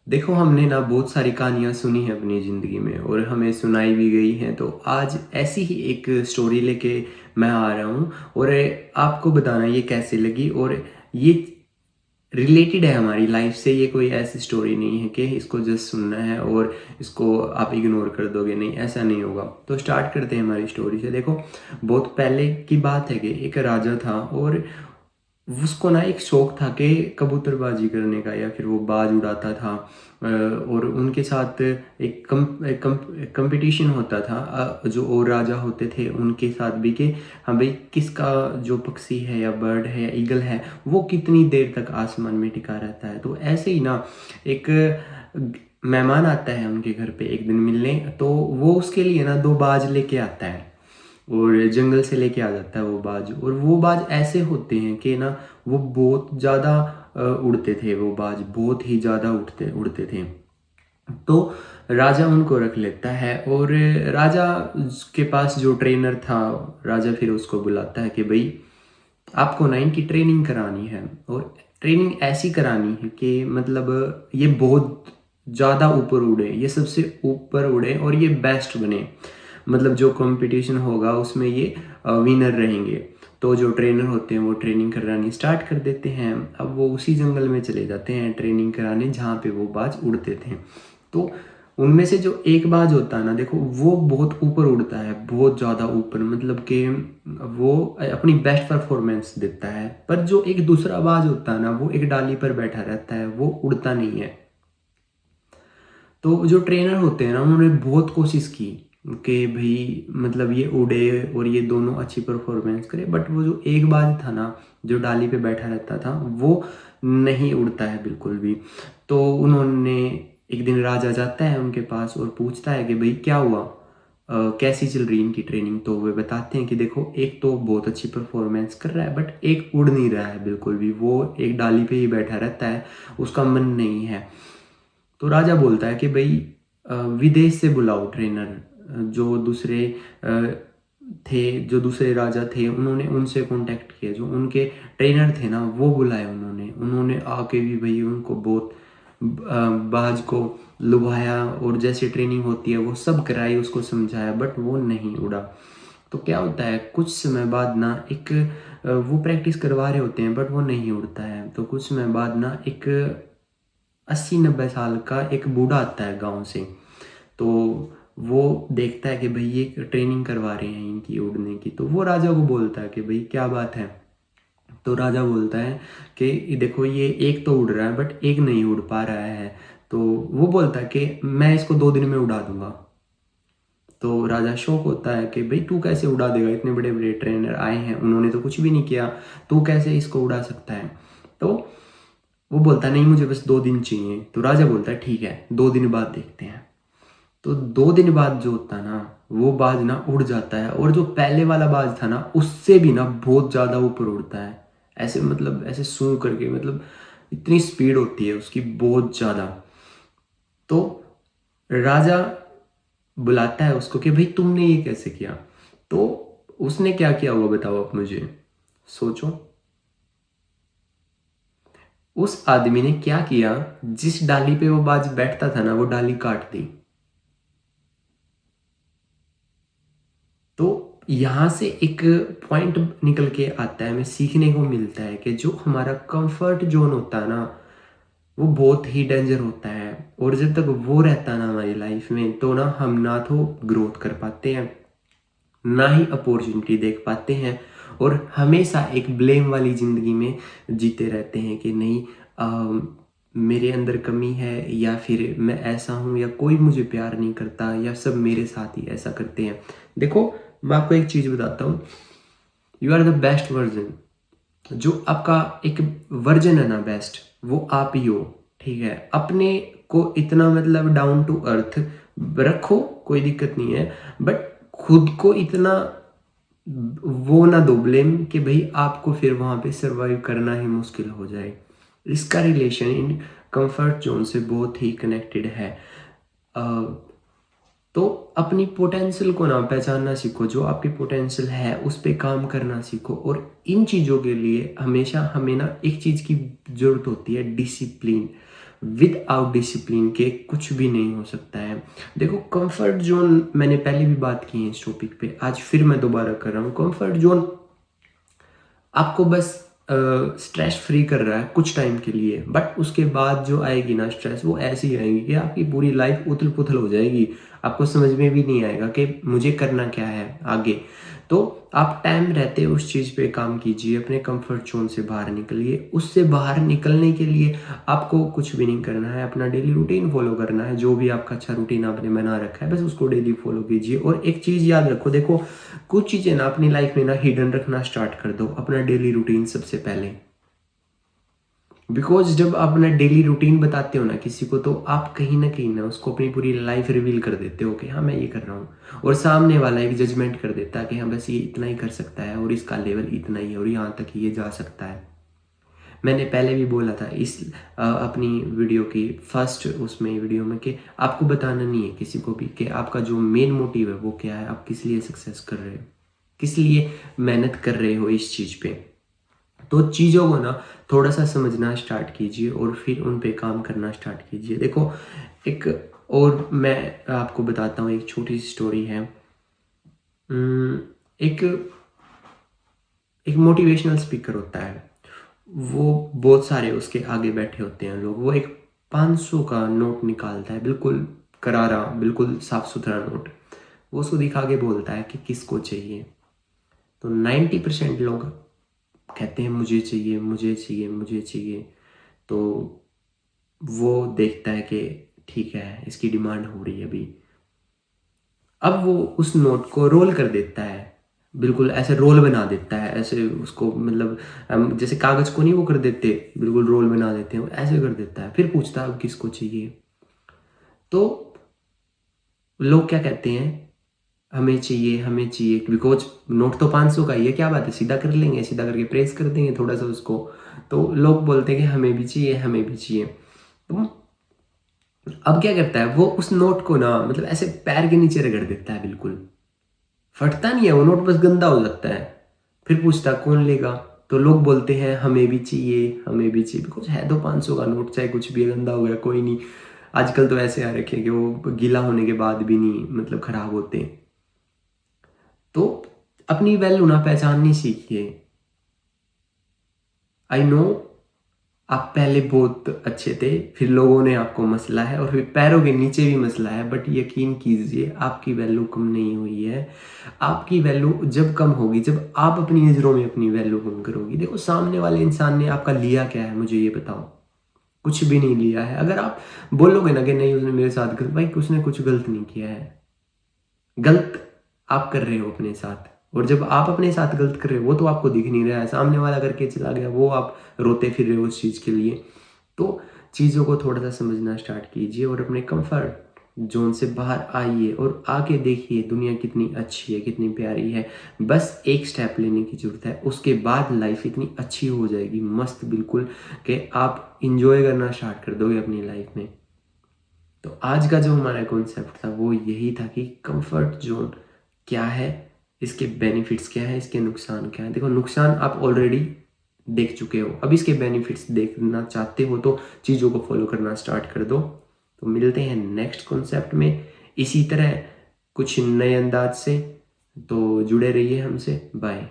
देखो, हमने ना बहुत सारी कहानियाँ सुनी हैं अपनी ज़िंदगी में और हमें सुनाई भी गई हैं। तो आज ऐसी ही एक स्टोरी लेके मैं आ रहा हूँ और आपको बताना ये कैसे लगी। और ये रिलेटेड है हमारी लाइफ से। ये कोई ऐसी स्टोरी नहीं है कि इसको जस्ट सुनना है और इसको आप इग्नोर कर दोगे, नहीं, ऐसा नहीं होगा। तो स्टार्ट करते हैं हमारी स्टोरी से। देखो, बहुत पहले की बात है कि एक राजा था और उसको ना एक शौक था कि कबूतरबाजी करने का, या फिर वो बाज उड़ाता था। और उनके साथ एक कंपटीशन होता था, जो और राजा होते थे उनके साथ भी, कि हाँ भाई, किसका जो पक्षी है या बर्ड है या ईगल है वो कितनी देर तक आसमान में टिका रहता है। तो ऐसे ही ना एक मेहमान आता है उनके घर पे एक दिन मिलने। तो वो उसके लिए ना दो बाज लेके आता है और जंगल से लेके आ जाता है वो बाज। और वो बाज ऐसे होते हैं कि ना वो बहुत ज़्यादा उड़ते थे। वो बाज बहुत ही ज़्यादा उड़ते उड़ते थे। तो राजा उनको रख लेता है और राजा के पास जो ट्रेनर था, राजा फिर उसको बुलाता है कि भाई, आपको ना इनकी ट्रेनिंग करानी है। और ट्रेनिंग ऐसी करानी है कि मतलब ये बहुत ज़्यादा ऊपर उड़े, ये सबसे ऊपर उड़े और ये बेस्ट बने। मतलब जो कंपटीशन होगा उसमें ये विनर रहेंगे। तो जो ट्रेनर होते हैं वो ट्रेनिंग करानी स्टार्ट कर देते हैं। अब वो उसी जंगल में चले जाते हैं ट्रेनिंग कराने जहाँ पे वो बाज उड़ते थे। तो उनमें से जो एक बाज होता है ना, देखो, वो बहुत ऊपर उड़ता है, बहुत ज़्यादा ऊपर, मतलब कि वो अपनी बेस्ट परफॉर्मेंस देता है। पर जो एक दूसरा बाज होता है ना, वो एक डाली पर बैठा रहता है, वो उड़ता नहीं है। तो जो ट्रेनर होते हैं ना, उन्होंने बहुत कोशिश की कि भाई मतलब ये उड़े और ये दोनों अच्छी परफॉर्मेंस करे। बट वो जो एक बाज था ना, जो डाली पे बैठा रहता था, वो नहीं उड़ता है बिल्कुल भी। तो उन्होंने एक दिन राजा जाता है उनके पास और पूछता है कि भाई क्या हुआ, कैसी चल रही इनकी ट्रेनिंग। तो वे बताते हैं कि देखो, एक तो बहुत अच्छी परफॉर्मेंस कर रहा है बट एक उड़ नहीं रहा है बिल्कुल भी, वो एक डाली पे ही बैठा रहता है, उसका मन नहीं है। तो राजा बोलता है कि भाई, विदेश से बुलाओ ट्रेनर। जो दूसरे थे, जो दूसरे राजा थे, उन्होंने उनसे कांटेक्ट किया, जो उनके ट्रेनर थे ना वो बुलाए उन्होंने। उन्होंने आके भी भाई उनको बहुत बाज को लुभाया और जैसे ट्रेनिंग होती है वो सब कराई, उसको समझाया, बट वो नहीं उड़ा। तो क्या होता है, कुछ समय बाद ना एक वो प्रैक्टिस करवा रहे होते हैं बट वो नहीं उड़ता है। तो कुछ समय बाद ना एक 80-90 साल का एक बूढ़ा आता है गांव से। तो वो देखता है कि भाई ये ट्रेनिंग करवा रहे हैं इनकी उड़ने की। तो वो राजा को बोलता है कि भाई क्या बात है। तो राजा बोलता है कि देखो, ये एक तो उड़ रहा है बट एक नहीं उड़ पा रहा है। तो वो बोलता है कि मैं इसको 2 दिन में उड़ा दूंगा। तो राजा शौक होता है कि भाई तू कैसे उड़ा देगा, इतने बड़े बड़े ट्रेनर आए हैं, उन्होंने तो कुछ भी नहीं किया, तू कैसे इसको उड़ा सकता है। तो वो बोलता है नहीं, मुझे बस 2 दिन चाहिए। तो राजा बोलता है ठीक है, 2 दिन बाद देखते हैं। तो 2 दिन बाद जो होता है ना, वो बाज ना उड़ जाता है और जो पहले वाला बाज था ना उससे भी ना बहुत ज़्यादा ऊपर उड़ता है। ऐसे मतलब ऐसे सूं करके, मतलब इतनी स्पीड होती है उसकी, बहुत ज़्यादा। तो राजा बुलाता है उसको कि भाई तुमने ये कैसे किया। तो उसने क्या किया होगा बताओ आप मुझे, सोचो। उस आदमी ने क्या किया, जिस डाली पे वो बाज बैठता था ना, वो डाली काट दी। तो यहाँ से एक पॉइंट निकल के आता है, हमें सीखने को मिलता है कि जो हमारा कंफर्ट जोन होता है ना, वो बहुत ही डेंजर होता है। और जब तक वो रहता है ना हमारी लाइफ में, तो ना हम ना तो ग्रोथ कर पाते हैं, ना ही अपॉर्चुनिटी देख पाते हैं, और हमेशा एक ब्लेम वाली ज़िंदगी में जीते रहते हैं कि नहीं, मेरे अंदर कमी है, या फिर मैं ऐसा हूँ, या कोई मुझे प्यार नहीं करता, या सब मेरे साथ ही ऐसा करते हैं। देखो, मैं आपको एक चीज़ बताता हूँ, you are the best version. जो आपका एक वर्जन है ना बेस्ट, वो आप ही हो। ठीक है, अपने को इतना मतलब डाउन टू अर्थ रखो, कोई दिक्कत नहीं है, बट खुद को इतना वो ना दो ब्लेम कि भाई आपको फिर वहाँ पे सरवाइव करना ही मुश्किल हो जाए। इसका रिलेशन इन कंफर्ट जोन से बहुत ही कनेक्टेड है। अ, तो अपनी पोटेंशियल को ना पहचानना सीखो, जो आपकी पोटेंशियल है उस पे काम करना सीखो। और इन चीज़ों के लिए हमेशा हमें ना एक चीज़ की ज़रूरत होती है, डिसिप्लिन। विदाउट डिसिप्लिन के कुछ भी नहीं हो सकता है। देखो कंफर्ट जोन, मैंने पहले भी बात की है इस टॉपिक पे, आज फिर मैं दोबारा कर रहा हूँ। कंफर्ट जोन आपको बस स्ट्रेस फ्री कर रहा है कुछ टाइम के लिए, बट उसके बाद जो आएगी ना स्ट्रेस, वो ऐसी आएगी कि आपकी पूरी लाइफ उथल पुथल हो जाएगी। आपको समझ में भी नहीं आएगा कि मुझे करना क्या है आगे। तो आप टाइम रहते उस चीज़ पे काम कीजिए, अपने कंफर्ट जोन से बाहर निकलिए। उससे बाहर निकलने के लिए आपको कुछ भी नहीं करना है, अपना डेली रूटीन फॉलो करना है। जो भी आपका अच्छा रूटीन आपने बना रखा है, बस उसको डेली फॉलो कीजिए। और एक चीज़ याद रखो, देखो कुछ चीज़ें ना अपनी लाइफ में ना हिडन रखना स्टार्ट कर दो, अपना डेली रूटीन सबसे पहले। बिकॉज जब आप अपना डेली रूटीन बताते हो ना किसी को, तो आप कहीं ना उसको अपनी पूरी लाइफ रिवील कर देते हो कि हाँ मैं ये कर रहा हूँ, और सामने वाला एक जजमेंट कर देता है कि हाँ बस ये इतना ही कर सकता है, और इसका लेवल इतना ही है, और यहाँ तक ये जा सकता है। मैंने पहले भी बोला था इस अपनी वीडियो की फर्स्ट उसमें वीडियो में कि आपको बताना नहीं है किसी को भी कि आपका जो मेन मोटिव है वो क्या है, आप किस लिए सक्सेस कर रहे हो, किस लिए मेहनत कर रहे हो इस चीज़ पे। तो चीज़ों को ना थोड़ा सा समझना स्टार्ट कीजिए और फिर उन पे काम करना स्टार्ट कीजिए। देखो एक और मैं आपको बताता हूँ, एक छोटी सी स्टोरी है। एक एक मोटिवेशनल स्पीकर होता है, वो बहुत सारे उसके आगे बैठे होते हैं लोग। वो एक 500 का नोट निकालता है, बिल्कुल करारा, बिल्कुल साफ सुथरा नोट। वो उसको दिखा के बोलता है कि किसको चाहिए। तो 90% लोग कहते हैं मुझे चाहिए, मुझे चाहिए, मुझे चाहिए। तो वो देखता है कि ठीक है इसकी डिमांड हो रही है अभी। अब वो उस नोट को रोल कर देता है, बिल्कुल ऐसे रोल बना देता है, ऐसे उसको मतलब हम जैसे कागज को नहीं वो कर देते, बिल्कुल रोल बना देते हैं, वो ऐसे कर देता है। फिर पूछता है अब किसको चाहिए। तो लोग क्या कहते हैं, हमें चाहिए, हमें चाहिए, बिकॉज नोट तो 500 का ही है, क्या बात है, सीधा कर लेंगे, सीधा करके प्रेस कर देंगे थोड़ा सा उसको। तो लोग बोलते हैं कि हमें भी चाहिए, हमें भी चाहिए। तो अब क्या करता है वो, उस नोट को ना मतलब ऐसे पैर के नीचे रगड़ देता है, बिल्कुल फटता नहीं है वो नोट, बस गंदा हो जाता है। फिर पूछता कौन लेगा, तो लोग बोलते हैं हमें भी चाहिए, हमें भी चाहिए, बिकॉज है तो 500 का नोट, चाहे कुछ भी गंदा हो गया कोई नहीं। आजकल तो ऐसे आ रखे हैं कि वो गीला होने के बाद भी नहीं मतलब खराब होते। तो अपनी वैल्यू ना पहचाननी सीखिए। आई नो आप पहले बहुत अच्छे थे, फिर लोगों ने आपको मसला है, और फिर पैरों के नीचे भी मसला है, बट यकीन कीजिए आपकी वैल्यू कम नहीं हुई है। आपकी वैल्यू जब कम होगी, जब आप अपनी नज़रों में अपनी वैल्यू कम करोगी। देखो सामने वाले इंसान ने आपका लिया क्या है, मुझे ये बताओ। कुछ भी नहीं लिया है। अगर आप बोलोगे ना कि नहीं उसने मेरे साथ गलत, भाई उसने कुछ गलत नहीं किया है, गलत आप कर रहे हो अपने साथ। और जब आप अपने साथ गलत कर रहे हो, वो तो आपको दिख नहीं रहा है, सामने वाला करके चला गया, वो आप रोते फिर रहे हो उस चीज़ के लिए। तो चीज़ों को थोड़ा सा समझना स्टार्ट कीजिए और अपने कंफर्ट जोन से बाहर आइए और आके देखिए दुनिया कितनी अच्छी है, कितनी प्यारी है। बस एक स्टेप लेने की ज़रूरत है, उसके बाद लाइफ इतनी अच्छी हो जाएगी, मस्त बिल्कुल, कि आप इंजॉय करना स्टार्ट कर दोगे अपनी लाइफ में। तो आज का जो हमारा कॉन्सेप्ट था वो यही था कि कंफर्ट जोन क्या है, इसके बेनिफिट्स क्या है, इसके नुकसान क्या है। देखो नुकसान आप ऑलरेडी देख चुके हो, अब इसके बेनिफिट्स देखना चाहते हो तो चीज़ों को फॉलो करना स्टार्ट कर दो। तो मिलते हैं नेक्स्ट कॉन्सेप्ट में इसी तरह कुछ नए अंदाज से। तो जुड़े रहिए हमसे, बाय।